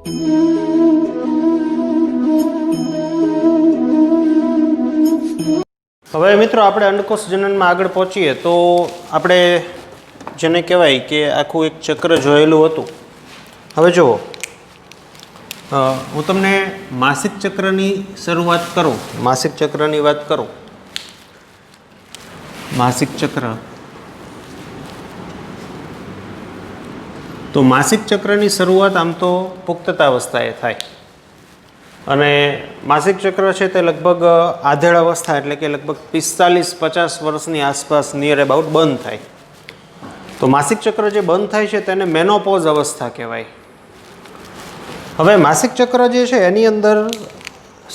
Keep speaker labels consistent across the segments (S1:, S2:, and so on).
S1: હવે મિત્રો આપણે અંડકોષ જનનમાં આગળ પહોંચીએ તો આપણે જેને કહેવાય કે આખું એક ચક્ર જોયેલું હતું. હવે જુઓ, હું તમને માસિક ચક્રની શરૂઆત કરું, માસિક ચક્રની વાત કરું. માસિક ચક્ર, તો માસિક ચક્રની શરૂઆત આમ તો પુખ્તતાવસ્થાએ થાય અને માસિક ચક્ર છે તે લગભગ આધેડ અવસ્થા એટલે કે લગભગ 45-50 વર્ષની આસપાસ નિયર અબાઉટ બંધ થાય. તો માસિક ચક્ર જે બંધ થાય છે તેને મેનોપોઝ અવસ્થા કહેવાય. હવે માસિક ચક્ર જે છે એની અંદર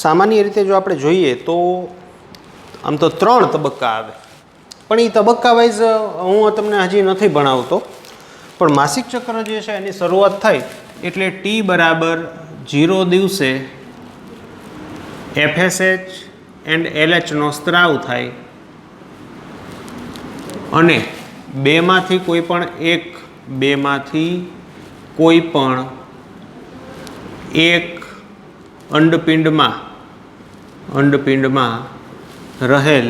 S1: સામાન્ય રીતે જો આપણે જોઈએ તો આમ તો 3 તબક્કા આવે, પણ એ તબક્કા વાઇઝ હું તમને હજી નથી ભણાવતો. પણ માસિક ચક્ર જે છે એની શરૂઆત થાય એટલે T બરાબર 0 દિવસે FSH એન્ડ LH નો સ્ત્રાવ થાય અને બેમાંથી કોઈ પણ એક અંડપિંડમાં રહેલ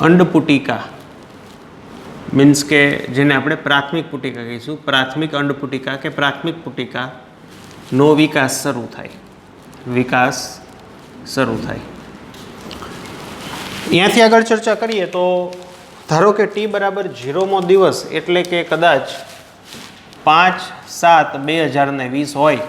S1: અંડપુટિકા, મીન્સ કે જેને આપણે પ્રાથમિક પુટિકા કહીશું, પ્રાથમિક અંડપુટિકા કે પ્રાથમિક પુટિકાનો વિકાસ શરૂ થાય. અહીંયાથી આગળ ચર્ચા કરીએ તો ધારો કે T બરાબર 0મો દિવસ એટલે કે કદાચ 5/7/2020 હોય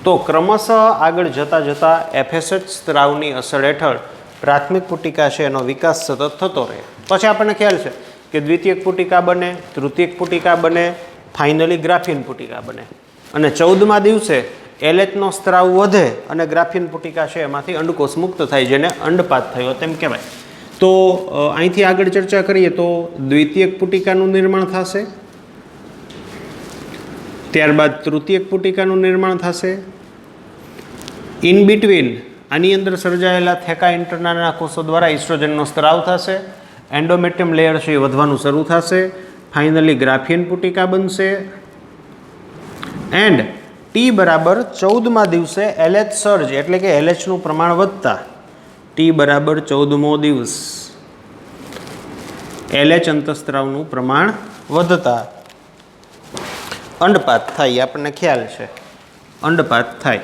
S1: તો ક્રમશઃ આગળ જતાં FSH સ્ત્રાવની અસર હેઠળ પ્રાથમિક પુટિકા છે એનો વિકાસ સતત થતો રહે. પછી આપણને ખ્યાલ છે કે દ્વિતીયક પુટિકા બને, તૃતીયક પુટિકા બને, ફાઇનલી ગ્રાફિયન પુટિકા બને અને 14મા દિવસે LH નો સ્ત્રાવ વધે અને ગ્રાફિયન પુટિકા છે એમાંથી અંડકોષ મુક્ત થાય, જેને અંડપાત થયો તેમ કહેવાય. તો અહીંથી આગળ ચર્ચા કરીએ તો દ્વિતીયક પુટિકાનું નિર્માણ થશે, ત્યારબાદ તૃતીયક પુટિકાનું નિર્માણ થશે. ઇન બિટવીન આની અંદર સર્જાયેલા થેકા ઇન્ટરનાના કોષો દ્વારા ઇસ્ટ્રોજનનો સ્ત્રાવ થશે, એન્ડોમેટ્રિયમ લેયર છે એ વધવાનું શરૂ થશે, ફાઇનલી ગ્રાફિયન પુટિકા બનશે એન્ડ T બરાબર 14મા દિવસે LH સર્જ એટલે કે LH નું પ્રમાણ વધતા, T બરાબર 14મો દિવસ LH અંતઃસ્ત્રાવનું પ્રમાણ વધતા અંડપાત થાય. આપણને ખ્યાલ છે અંડપાત થાય.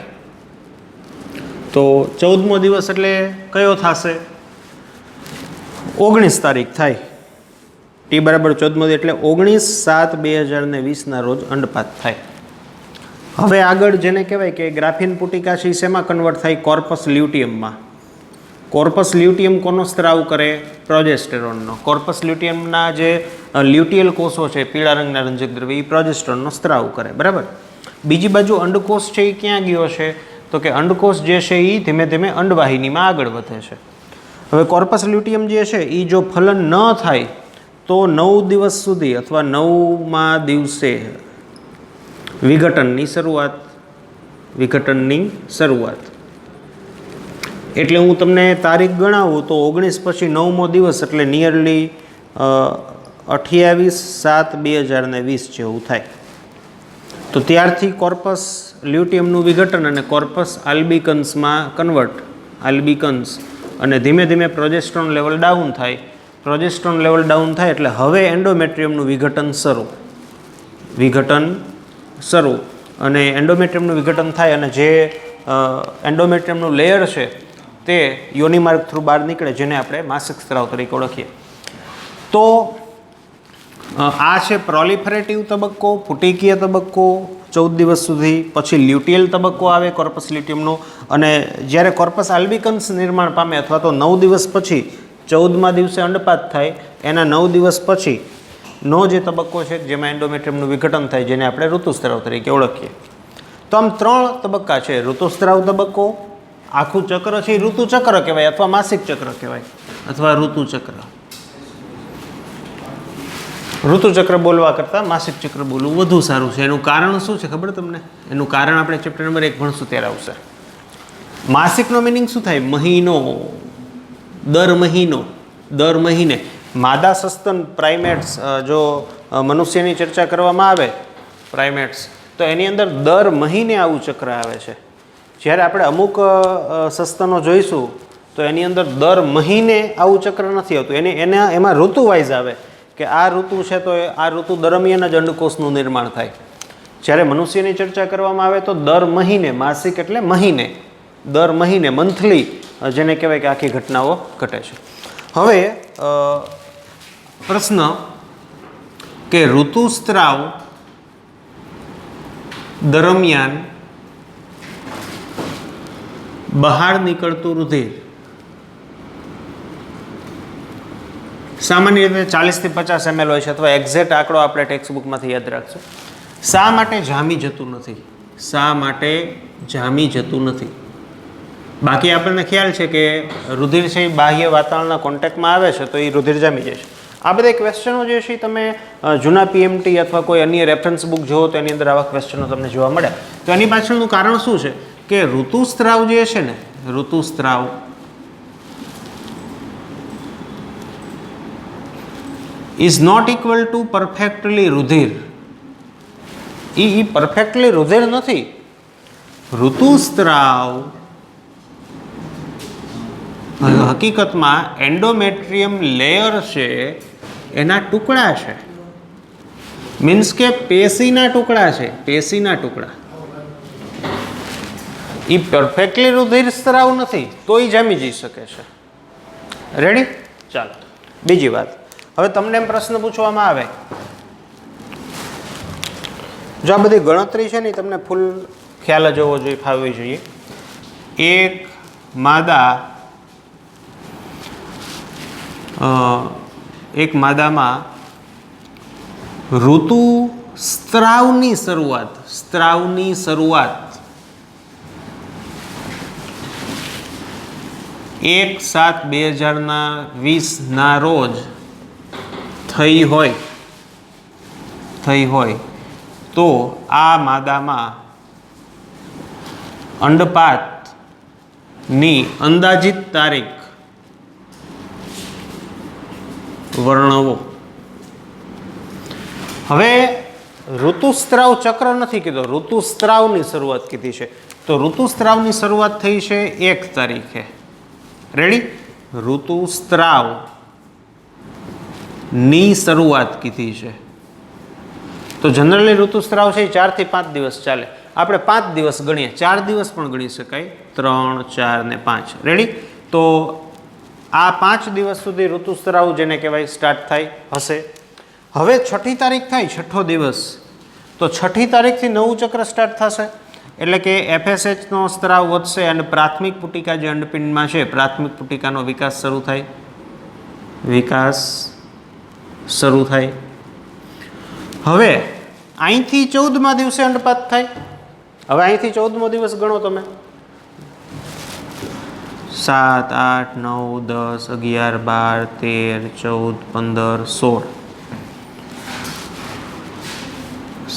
S1: તો 14મો દિવસ એટલે કયો થશે? 19 તારીખ થાય. T બરાબર 14મો એટલે 19/7/2020 રોજ અંડપાત થાય. હવે આગળ જેને કહેવાય કે ગ્રાફિયન પુટિકા છે શેમાં કન્વર્ટ થાય? કોર્પસ લ્યુટિયમમાં. કોર્પસ લ્યુટિયમ કોનો સ્ત્રાવ કરે? પ્રોજેસ્ટેરોનનો. કોર્પસ લ્યુટિયમના જે લ્યુટિયલ કોષો છે પીળા રંગના રંજક દ્રવ્ય એ પ્રોજેસ્ટેરોનનો સ્ત્રાવ કરે, બરાબર. બીજી બાજુ અંડકોષ છે એ ક્યાં ગયો છે? તો કે અંડકોષ જે છે એ ધીમે ધીમે અંડવાહિનીમાં આગળ વધે છે. હવે કોર્પસ લ્યુટિયમ જે છે એ જો ફલન ન થાય તો 9 દિવસ સુધી અથવા 9મા દિવસે વિઘટનની શરૂઆત. એટલે હું તમને તારીખ ગણાવું તો 19 પછી 9મો દિવસ એટલે નિયરલી 28/7/2020 જેવું થાય. તો ત્યારથી કોર્પસ લ્યુટિયમનું વિઘટન અને કોર્પસ આલ્બિકન્સમાં આલ્બિકન્સ અને ધીમે ધીમે પ્રોજેસ્ટ્રોન લેવલ ડાઉન થાય. પ્રોજેસ્ટ્રોન લેવલ ડાઉન થાય એટલે હવે એન્ડોમેટ્રિયમનું વિઘટન શરૂ અને એન્ડોમેટ્રિયમનું વિઘટન થાય અને જે એન્ડોમેટ્રિયમનું લેયર છે તે યોનિમાર્ગ થ્રુ બહાર નીકળે, જેને આપણે માસિક સ્ત્રાવ તરીકે ઓળખીએ. તો આ છે પ્રોલિફરેટિવ તબક્કો, પુટિકીય તબક્કો 14 દિવસ સુધી. પછી લ્યુટિયલ તબક્કો આવે કોર્પસ લ્યુટિયમનો અને જ્યારે કોર્પસ આલ્બિકન્સ નિર્માણ પામે અથવા તો 9 દિવસ પછી 14મા દિવસે અંડપાત થાય એના 9 દિવસ પછી નો જે તબક્કો છે જેમાં એન્ડોમેટ્રિયમનું વિઘટન થાય, જેને આપણે ઋતુસ્ત્રાવ તરીકે ઓળખીએ. તો આમ 3 તબક્કા છે. ઋતુસ્ત્રાવ તબક્કો, આખું ચક્ર છે એ ઋતુચક્ર કહેવાય અથવા માસિક ચક્ર કહેવાય અથવા ઋતુચક્ર. ઋતુચક્ર બોલવા કરતાં માસિક ચક્ર બોલવું વધુ સારું છે. એનું કારણ શું છે ખબર તમને? એનું કારણ આપણે ચેપ્ટર નંબર 1 ભણશું ત્યારે આવશે. માસિકનો મિનિંગ શું થાય? મહિનો, દર મહિને. માદા સસ્તન પ્રાઇમેટ્સ, જો મનુષ્યની ચર્ચા કરવામાં આવે પ્રાઇમેટ્સ તો એની અંદર દર મહિને આવું ચક્ર આવે છે. જ્યારે આપણે અમુક સસ્તનો જોઈશું તો એની અંદર દર મહિને આવું ચક્ર નથી આવતું. એમાં ઋતુ વાઇઝ આવે કે આ ઋતુ છે તો આ ઋતુ દરમિયાન જ અંડકોષનું નિર્માણ થાય. જ્યારે મનુષ્યની ચર્ચા કરવામાં આવે તો દર મહિને, માસિક એટલે મહિને, દર મહિને મંથલી જેને કહેવાય કે આખી ઘટનાઓ ઘટે છે. હવે પ્રશ્ન કે ઋતુસ્ત્રાવ દરમિયાન બહાર નીકળતું રુધિર સામાન્ય રીતે 40 થી 50 ml હોય છે, અથવા એક્ઝેક્ટ આંકડો આપણે ટેક્સ્ટ બુકમાંથી યાદ રાખશું. શા માટે જામી જતું નથી? શા માટે જામી જતું નથી? બાકી આપણને ખ્યાલ છે કે રુધિર છે એ બાહ્ય વાતાવરણના કોન્ટેક્ટમાં આવે છે તો એ રુધિર જામી જાય છે. આ બધા ક્વેશ્ચનો જે છે તમે જૂના પીએમટી અથવા કોઈ અન્ય રેફરન્સ બુક જુઓ તો એની અંદર આવા ક્વેશ્ચનો તમને જોવા મળે. તો એની પાછળનું કારણ શું છે કે ઋતુસ્ત્રાવ જે છે ને, ઋતુસ્ત્રાવ is not equal to perfectly રુધિર. એ પરફેક્ટલી રુધિર નથી. ઋતુસ્ત્રાવ હકીકતમાં એન્ડોમેટ્રિયમ લેયર છે એના ટુકડા છે. મીન્સ કે પેશીના ટુકડા છે, પેશીના ટુકડા. એ પરફેક્ટલી રુધિર સ્ત્રાવ નથી, તોય જામી જઈ શકે છે. રેડી? ચાલો બીજી વાત. હવે તમને એમ પ્રશ્ન પૂછવામાં આવે, જો આ બધી ગણતરી છે ને તમને ફૂલ ખ્યાલ જ હોવો જોઈએ, ફાવવી જોઈએ. એક માદામાં ઋતુસ્ત્રાવની શરૂઆત 1/7/2020 રોજ થઈ હોય તો આ માદામાં અંડપાતની અંદાજિત તારીખ વર્ણવો. હવે ઋતુસ્ત્રાવ ચક્ર નથી કીધો, ઋતુસ્ત્રાવની શરૂઆત કીધી છે. તો ઋતુસ્ત્રાવની શરૂઆત થઈ છે 1 તારીખે. રેડી? ઋતુસ્ત્રાવની શરૂઆત કીધી છે. તો જનરલી ઋતુસ્ત્રાવ છે 4 થી 5 દિવસ ચાલે. આપણે 5 દિવસ ગણીએ, 4 દિવસ પણ ગણી શકાય, 3, 4 ને 5. રેડી? તો આ 5 દિવસ સુધી ઋતુસ્ત્રાવ જેને કહેવાય સ્ટાર્ટ થાય હશે. હવે 6ઠી તારીખ થાય, 6ઠ્ઠો દિવસ, તો 6ઠી તારીખથી નવું ચક્ર સ્ટાર્ટ થશે. એટલે કે FSHનો સ્ત્રાવ વધશે અને પ્રાથમિક પુટિકા જે અંડપિંડમાં છે, પ્રાથમિક પુટિકાનો વિકાસ શરૂ થાય. હવે અહીંથી 14મા દિવસે અંડપાત થાય. હવે અહીંથી 14મો દિવસ ગણો તમે. 7, 8, 9, 10, 11, 12, 13, 14, 15, 16,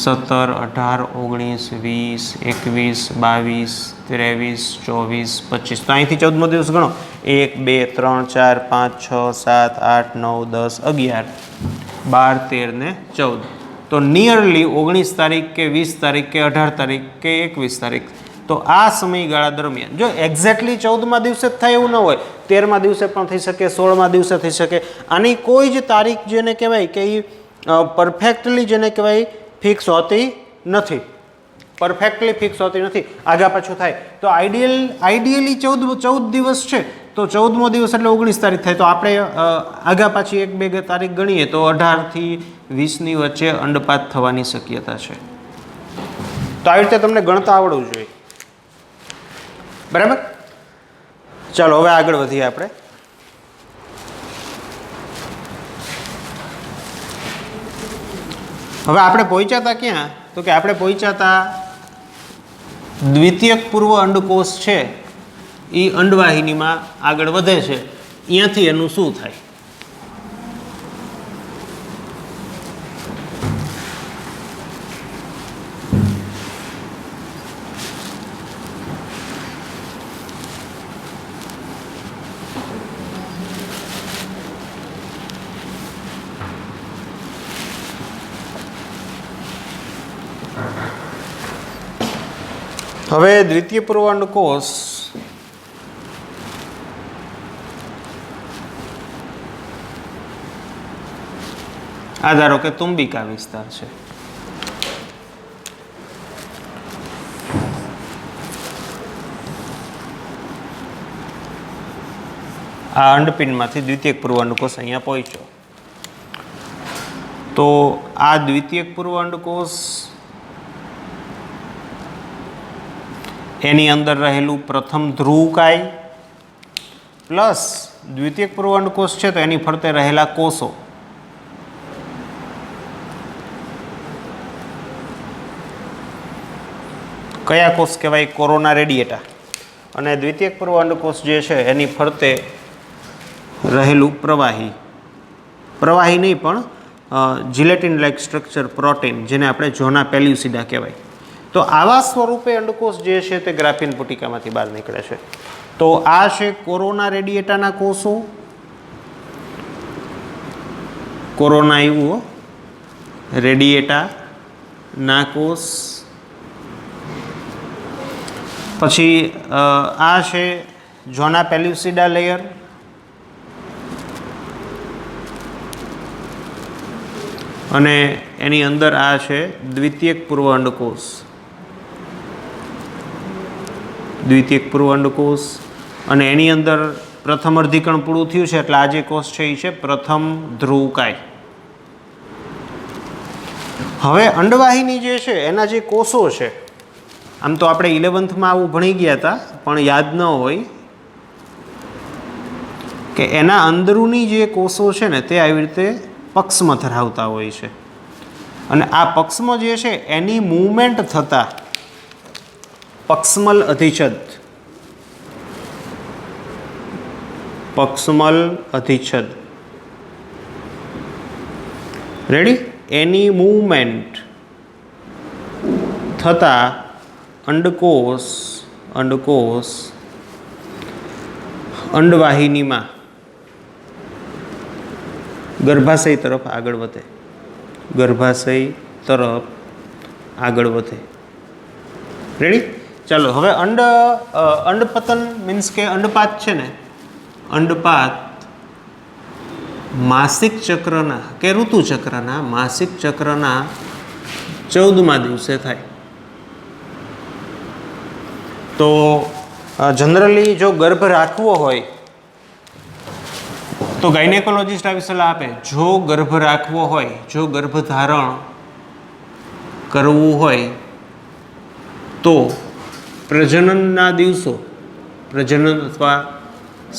S1: 17, 18, 19, 20, 21, 22, 23, 24, 25. તો અહીંથી 14મો દિવસ ગણો. 1, 2, 3, 4, 5, 6, 7, 8, 9, 10, 11, 12, 13 ને 14. તો નિયરલી 19 તારીખ કે 20 તારીખ કે 18 તારીખ કે 21 તારીખ. તો આ સમયગાળા દરમિયાન જો એક્ઝેક્ટલી 14મા દિવસે જ થાય એવું ન હોય, 13મા દિવસે પણ થઈ શકે, 16મા દિવસે થઈ શકે. આની કોઈ જ તારીખ જેને કહેવાય કે એ પરફેક્ટલી જેને કહેવાય ફિક્સ હોતી નથી. આગા પાછું થાય. તો આઈડિયલી 14 દિવસ છે તો 14મો દિવસ એટલે 19 તારીખ થાય. તો આપણે આગા પાછી 1-2 તારીખ ગણીએ તો 18 થી 20ની વચ્ચે અંડપાત થવાની શક્યતા છે. તો આવી રીતે તમને ગણતા આવડવું જોઈએ. બરાબર? ચાલો હવે આગળ વધીએ આપણે. હવે આપણે પહોંચ્યા હતા ક્યાં? તો કે આપણે પહોંચ્યા હતા દ્વિતીયક પૂર્વ અંડકોષ છે એ અંડવાહિનીમાં આગળ વધે છે. અહીંયાથી એનું શું થાય? હવે દ્વિતીય પૂર્વ અંડકોષ આ ધારો કે તુંબિકા વિસ્તાર છે. આ અંડપિંડમાંથી દ્વિતીયક પૂર્વ અંડકોષ અહીંયા પહોંચ્યો. તો આ દ્વિતીયક પૂર્વ અંડકોષ એની અંદર રહેલું પ્રથમ ધ્રુવકાય પ્લસ દ્વિતીયક પૂર્વ અંડકોષ છે તો એની ફરતે રહેલા કોષો. કયા કોષ કહેવાય? કોરોના રેડિયેટા. અને દ્વિતીયક પૂર્વ અંડકોષ જે છે એની ફરતે રહેલું પ્રવાહી નહીં પણ જિલેટિન લાઇક સ્ટ્રક્ચર પ્રોટીન, જેને આપણે ઝોના પેલ્યુસિડા કહેવાય. તો આવા સ્વરૂપે અંડકોષ જે છે તે ગ્રાફિન પુટિકામાંથી બહાર નીકળે છે. તો આ છે કોરોના રેડિયેટાના કોષો. કોરોના આવ્યું, રેડિયેટાના કોષ. પછી આ છે ઝોના પેલ્યુસિડા લેયર. અને એની અંદર આ છે દ્વિતીયક પૂર્વ અંડકોષ. દ્વિતીયક પૂર્વ અંડકોષ અને એની અંદર પ્રથમ અર્ધીકરણ પૂરું થયું છે એટલે આ જે કોષ છે એ છે પ્રથમ ધ્રુવકાય. હવે અંડવાહિની જે છે એના જે કોષો છે, આમ તો આપણે 11થમાં આવું ભણી ગયા હતા પણ યાદ ન હોય કે એના અંદરૂની જે કોષો છે ને તે આવી રીતે પક્ષમાં ધરાવતા હોય છે. અને આ પક્ષમાં જે છે એની મૂવમેન્ટ થતાં પક્ષમલ અધિચ્છદ, પક્ષમલ અધિચ્છદ રેડી, એની મૂવમેન્ટ થતાં અંડકોષ અંડવાહિનીમાં ગર્ભાશય તરફ આગળ વધે. ગર્ભાશય તરફ આગળ વધે. રેડી? ચાલો હવે અંડપતન મીન્સ કે અંડપાત છે ને, અંડપાત માસિક ચક્રના કે ઋતુચક્રના માસિક ચક્રના 14મા દિવસે થાય. તો જનરલી જો ગર્ભ રાખવો હોય તો ગાયનેકોલોજીસ્ટ આવી સલાહ આપે, જો ગર્ભ રાખવો હોય, જો ગર્ભધારણ કરવું હોય તો પ્રજનનના દિવસો, પ્રજનન અથવા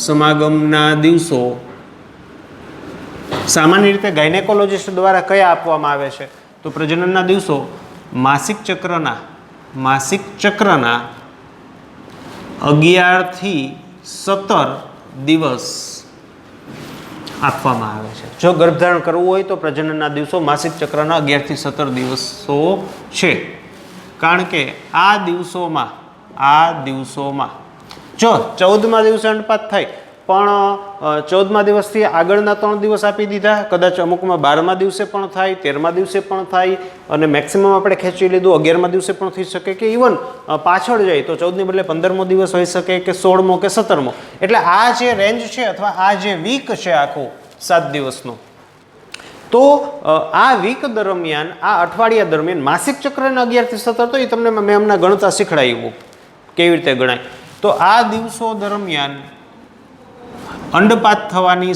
S1: સમાગમના દિવસો સામાન્ય રીતે ગાયનેકોલોજીસ્ટ દ્વારા કયા આપવામાં આવે છે? તો પ્રજનનના દિવસો માસિક ચક્રના 11 થી 17 દિવસ આપવામાં આવે છે. જો ગર્ભધારણ કરવું હોય તો પ્રજનનના દિવસો માસિક ચક્રના 11 થી 17 દિવસો છે. કારણ કે આ દિવસોમાં જો 14મા દિવસે અંડપાત થાય પણ 14મા દિવસથી આગળના 3 દિવસ આપી દીધા, કદાચ અમુકમાં 12મા દિવસે પણ થાય, 13મા દિવસે પણ થાય, અને મેક્સિમમ આપણે ખેંચી લીધું 11મા દિવસે પણ થઈ શકે, કે ઇવન પાછળ જાય તો 14ની બદલે 15મો દિવસ હોઈ શકે કે 16મો કે 17મો. એટલે આ જે રેન્જ છે અથવા આ જે વીક છે આખું 7 દિવસનો, તો આ વીક દરમિયાન, આ અઠવાડિયા દરમિયાન માસિક ચક્રના 11 થી 17, તો એ તમને મેં હમણાં ગણતા શીખડાવ્યું કેવી રીતે ગણાય. તો આ દિવસો દરમિયાન અંડપાત થવાની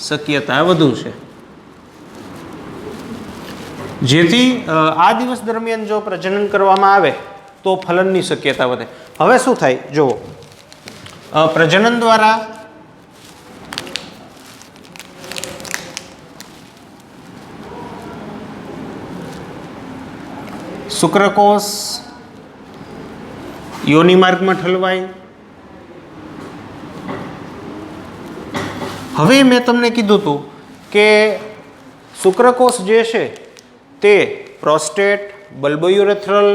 S1: શક્યતા વધુ છે. જેથી આ દિવસ દરમિયાન જો પ્રજનન કરવામાં આવે તો ફલનની શક્યતા વધે. હવે શું થાય જુઓ, પ્રજનન દ્વારા શુક્રકોષ યોનિ માર્ગમાં ઠલવાય. હવે મેં તમને કીધું હતું કે શુક્રકોષ જે છે તે પ્રોસ્ટેટ, બલ્બોયુરેથ્રલ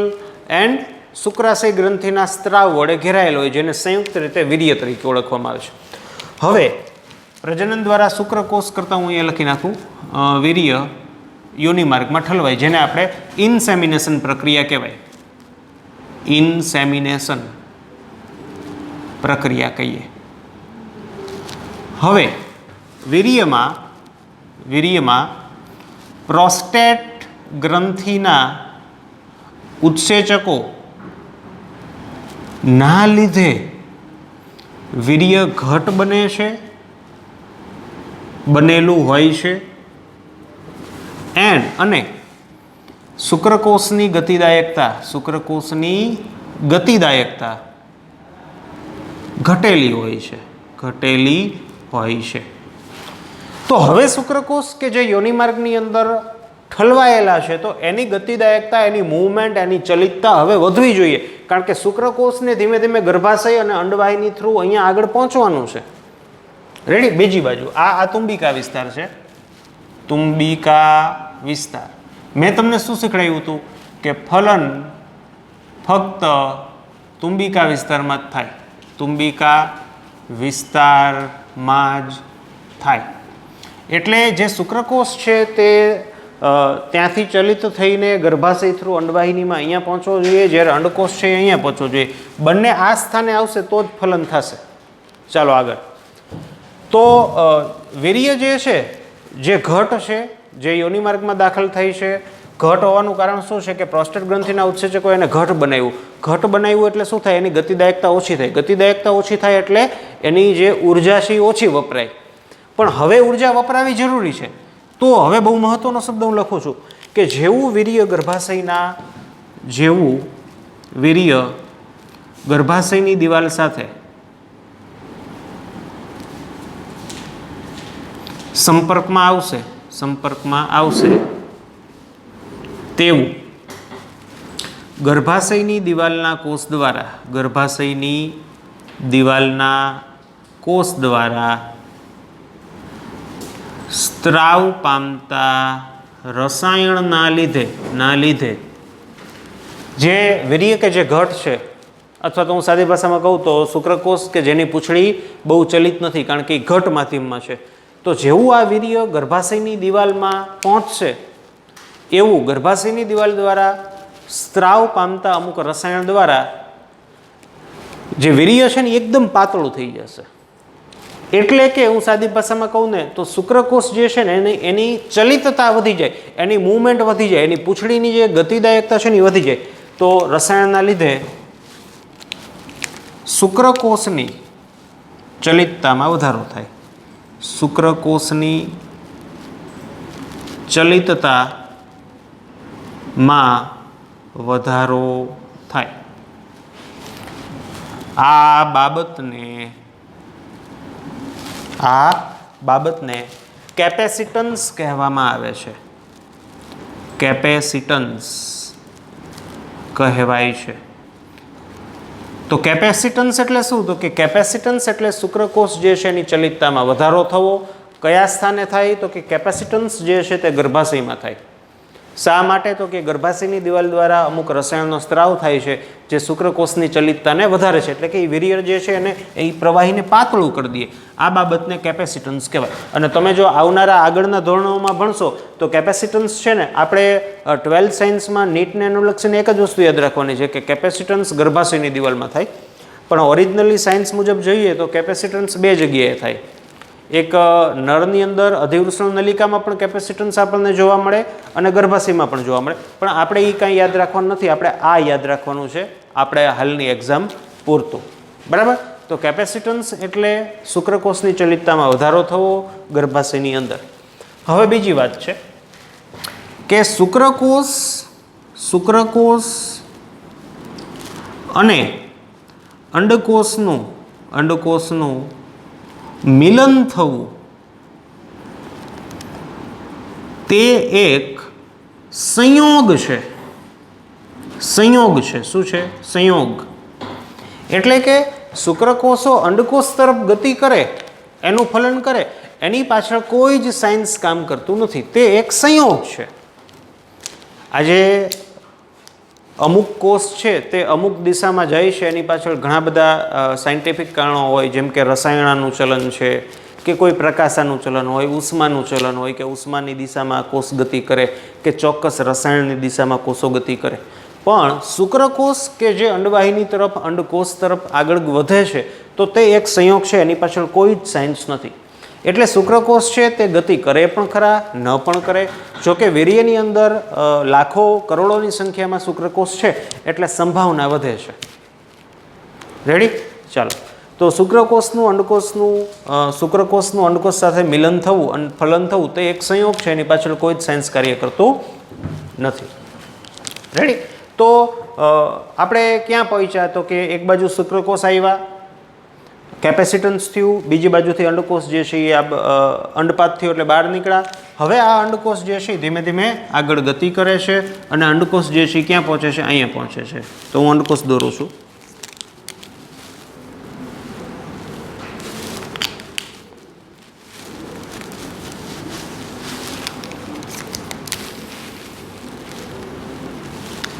S1: એન્ડ શુક્રાશય ગ્રંથિના સ્ત્રાવ વડે ઘેરાયેલો હોય, જેને સંયુક્ત રીતે વીર્ય તરીકે ઓળખવામાં આવે છે. હવે પ્રજનન દ્વારા શુક્રકોષ કરતાં હું અહીંયા લખી નાખું, વીર્ય યોનિ માર્ગમાં ઠલવાય, જેને આપણે ઇન્સેમિનેશન પ્રક્રિયા કહેવાય. ઇન્સેમિનેશન પ્રક્રિયા કહીએ. હવે વીર્યમાં પ્રોસ્ટેટ ગ્રંથિના ઉત્સેચકો ના લીધે વીર્ય ઘટ બને છે, બનેલું હોય છે. અને શુક્રકોષની ગતિદાયકતા ઘટેલી હોય છે. તો હવે શુક્રકોષ કે જે યોનિમાર્ગની અંદર ઠલવાયેલા છે, તો એની ગતિદાયકતા, એની મૂવમેન્ટ, એની ચલિતતા હવે વધવી જોઈએ. કારણ કે શુક્રકોષને ધીમે ધીમે ગર્ભાશય અને અંડવાહિની થ્રુ અહીંયા આગળ પહોંચવાનું છે. રેડી? બીજી બાજુ આ તુંબિકા વિસ્તાર છે. તુંબિકા વિસ્તાર મેં તમને શું શીખવાડ્યું હતું કે ફલન ફક્ત તુંબિકા વિસ્તારમાં જ થાય. તુંબિકા વિસ્તારમાં જ થાય. એટલે જે શુક્રકોષ છે તે ત્યાંથી ચલિત થઈને ગર્ભાશય થ્રુ અંડવાહિનીમાં અહીંયા પહોંચવો જોઈએ, જ્યારે અંડકોષ છે અહીંયા પહોંચવો જોઈએ. બંને આ સ્થાને આવશે તો જ ફલન થશે. ચાલો આગળ. તો વીર્ય જે છે, જે ઘટ છે, જે યોનિમાર્ગમાં દાખલ થઈ છે, ઘટ હોવાનું કારણ શું છે કે પ્રોસ્ટેટ ગ્રંથિના ઉત્સેચકો એને ઘટ બનાવ્યું એટલે શું થાય? એની ગતિદાયકતા ઓછી થાય. ગતિદાયકતા ઓછી થાય એટલે એની જે ઉર્જા છે એ ઓછી વપરાય. પણ હવે ઉર્જા વપરાવી જરૂરી છે. તો હવે બહુ મહત્વનો શબ્દ હું લખું છું કે જેવું વીર્ય ગર્ભાશયની દિવાલ સાથે સંપર્કમાં આવશે તેવું ગર્ભાશયની દિવાલના કોષ દ્વારા સ્ત્રાવ પામતા રસાયણના લીધે જે વીર્ય કે જે ઘટ છે, અથવા તો હું સાદી ભાષામાં કહું તો શુક્રકોષ કે જેની પૂંછડી બહુ ચલિત નથી કારણ કે ઘટ માધ્યમમાં છે, તો જેવું આ વીર્ય ગર્ભાશયની દિવાલમાં પહોંચશે એવું ગર્ભાશયની દિવાલ દ્વારા સ્ત્રાવ પામતા અમુક રસાયણ દ્વારા જે વીર્ય છે ને એકદમ પાતળું થઈ જશે. એટલે કે હું સાદી ભાષામાં કહું ને તો શુક્રકોષ જે છે ને એની ચલિતતા વધી જાય, એની મૂવમેન્ટ વધી જાય, એની પૂંછડીની જે ગતિદાયકતા છે ને એ વધી જાય. તો રસાયણના લીધે શુક્રકોષની ચલિતતામાં વધારો થાય. શુક્રકોષની ચલિતતામાં વધારો થાય. આ બાબતને કેપેસિટન્સ કહેવામાં આવે છે. કેપેસિટન્સ કહેવાય છે. તો કેપેસિટન્સ એટલે શું? તો કે કેપેસિટન્સ એટલે શુક્રકોષ જે છે એની ચલિતતામાં વધારો થવો. કયા સ્થાને થાય? તો કે કેપેસિટન્સ જે છે તે ગર્ભાશયમાં થાય. શા માટે? તો કે ગર્ભાશયની દિવાલ દ્વારા અમુક રસાયણનો સ્ત્રાવ થાય છે જે શુક્રકોષની ચલિતતાને વધારે છે. એટલે કે એ વીર્ય જે છે એને એ પ્રવાહીને પાતળું કરી દે. આ બાબતને કેપેસિટન્સ કહેવાય. અને તમે જો આવનારા આગળના ધોરણોમાં ભણશો તો કેપેસિટન્સ છે ને આપણે 12th સાયન્સમાં નીટને અનુલક્ષીને એક જ વસ્તુ યાદ રાખવાની છે કે કેપેસિટન્સ ગર્ભાશયની દિવાલમાં થાય. પણ ઓરિજિનલી સાયન્સ મુજબ જોઈએ તો કેપેસિટન્સ બે જગ્યાએ થાય. એક નળની અંદર અધિવૃષણ નલિકામાં પણ કેપેસિટન્સ આપણને જોવા મળે અને ગર્ભાશયમાં પણ જોવા મળે. પણ આપણે એ કાંઈ યાદ રાખવાનું નથી, આપણે આ યાદ રાખવાનું છે આપણે હાલની એક્ઝામ પૂરતું. બરાબર? તો કેપેસિટન્સ એટલે શુક્રકોષની ચલિતતામાં વધારો થવો ગર્ભાશયની અંદર. હવે બીજી વાત છે કે શુક્રકોષ અને અંડકોષનું મિલન થવું તે એક સંયોગ છે. શું છે? સંયોગ. એટલે કે શુક્રકોષો અંડકોષ તરફ ગતિ કરે, એનું ફલન કરે, એની પાછળ કોઈ જ સાયન્સ કામ કરતું નથી. તે એક સંયોગ છે. આજે અમુક કોષ છે તે અમુક દિશામાં જાય છે, એની પાછળ ઘણા બધા સાયન્ટિફિક કારણો હોય, જેમ કે રસાયણાનું ચલન છે, કે કોઈ પ્રકાશાનું ચલન હોય, ઉષ્માનું ચલન હોય, કે ઉષ્માની દિશામાં કોષ ગતિ કરે, કે ચોક્કસ રસાયણની દિશામાં કોષો ગતિ કરે. પણ શુક્રકોષ કે જે અંડવાહિની તરફ અંડકોષ તરફ આગળ વધે છે તો તે એક સંયોગ છે, એની પાછળ કોઈ જ સાયન્સ નથી. એટલે શુક્રકોષ છે તે ગતિ કરે પણ ખરા, ન પણ કરે. જોકે વીર્યની અંદર લાખો કરોડોની સંખ્યામાં શુક્રકોષ છે એટલે સંભાવના વધે છે. રેડી? ચાલો. તો શુક્રકોષનું અંડકોષ સાથે મિલન થવું અને ફલન થવું તે એક સંયોગ છે, એની પાછળ કોઈ જ સાયન્સ કાર્ય કરતું નથી. રેડી? તો આપણે ક્યાં પહોંચ્યા? તો કે એક બાજુ શુક્રકોષ આવ્યા, કેપેસિટન્સ થયું, બીજી બાજુથી અંડકોષ જે છે એ અંડપાત થયો એટલે બહાર નીકળ્યા. હવે આ અંડકોષ જે છે ધીમે ધીમે આગળ ગતિ કરે છે અને અંડકોષ જે છે ક્યાં પહોંચે છે? અહીંયા પહોંચે છે. તો હું અંડકોષ દોરું છું.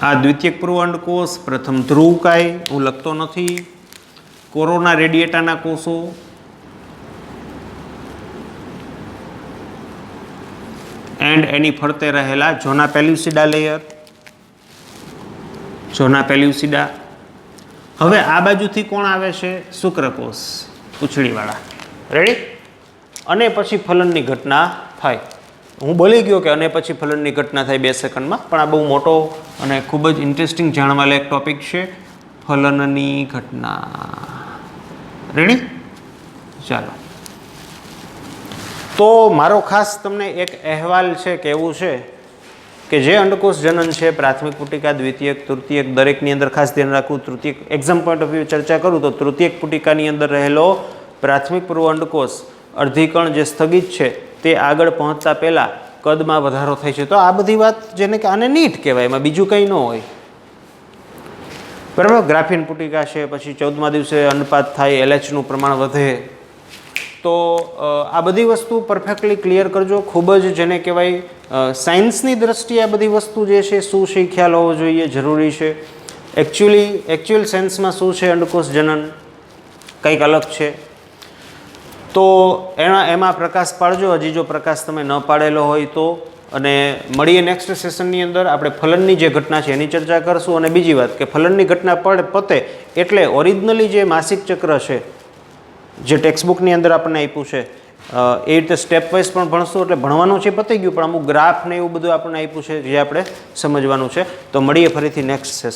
S1: આ દ્વિતીયક પૂર્વ અંડકોષ, પ્રથમ ધ્રુવકાય, હું લખતો નથી, કોરોના રેડિયેટાના કોષો, એન્ડ એની ફરતે રહેલા ઝોના પેલ્યુસિડા લેયર, ઝોના પેલ્યુસિડા. હવે આ બાજુથી કોણ આવે છે? શુક્રકોષ, પૂંછડીવાળા. રેડી? અને પછી ફલનની ઘટના થાય. હું બોલી ગયો કે અને પછી ફલનની ઘટના થાય 2 સેકન્ડમાં, પણ આ બહુ મોટો અને ખૂબ જ ઇન્ટરેસ્ટિંગ જાણવા લાયક ટોપિક છે, ફલનની ઘટના. રેડી? ચાલો. તો મારો ખાસ તમને એક અહેવાલ છે કે એવું છે કે જે અંડકોષ જનન છે પ્રાથમિક પુટિકા, દ્વિતીયક, તૃતીયક, દરેકની અંદર ખાસ ધ્યાન રાખવું. તૃતીયક એક્ઝામ પોઈન્ટ ઓફ વ્યૂ ચર્ચા કરું તો તૃતીયક પુટિકાની અંદર રહેલો પ્રાથમિક પૂર્વ અંડકોષ અર્ધીકણ જે સ્થગિત છે તે આગળ પહોંચતા પહેલાં કદમાં વધારો થાય છે. તો આ બધી વાત જેને કે આને નીટ કહેવાય, એમાં બીજું કંઈ ન હોય. બરાબર? ગ્રાફિન પુટિકા છે, પછી 14મા દિવસે અંડપાત થાય, એલએચનું પ્રમાણ વધે. તો આ બધી વસ્તુ પરફેક્ટલી ક્લિયર કરજો. ખૂબ જ જેને કહેવાય સાયન્સની દ્રષ્ટિએ આ બધી વસ્તુ જે છે શું છે ખ્યાલ હોવો જોઈએ, જરૂરી છે. એકચ્યુઅલ સેન્સમાં શું છે અંડકોષ જનન, કંઈક અલગ છે. તો એમાં પ્રકાશ પાડજો, હજી જો પ્રકાશ તમે ન પાડેલો હોય તો. અને મળીએ નેક્સ્ટ સેશનની અંદર. આપણે ફલનની જે ઘટના છે એની ચર્ચા કરશું. અને બીજી વાત કે ફલનની ઘટના પતે એટલે ઓરિજિનલી જે માસિક ચક્ર છે જે ટેક્સ્ટબુકની અંદર આપણને આપ્યું છે એ રીતે સ્ટેપ વાઇઝ પણ ભણશું. એટલે ભણવાનું છે પતી ગયું, પણ અમુક ગ્રાફ ને એવું બધું આપણને આપ્યું છે જે આપણે સમજવાનું છે. તો મળીએ ફરીથી નેક્સ્ટ સેશન.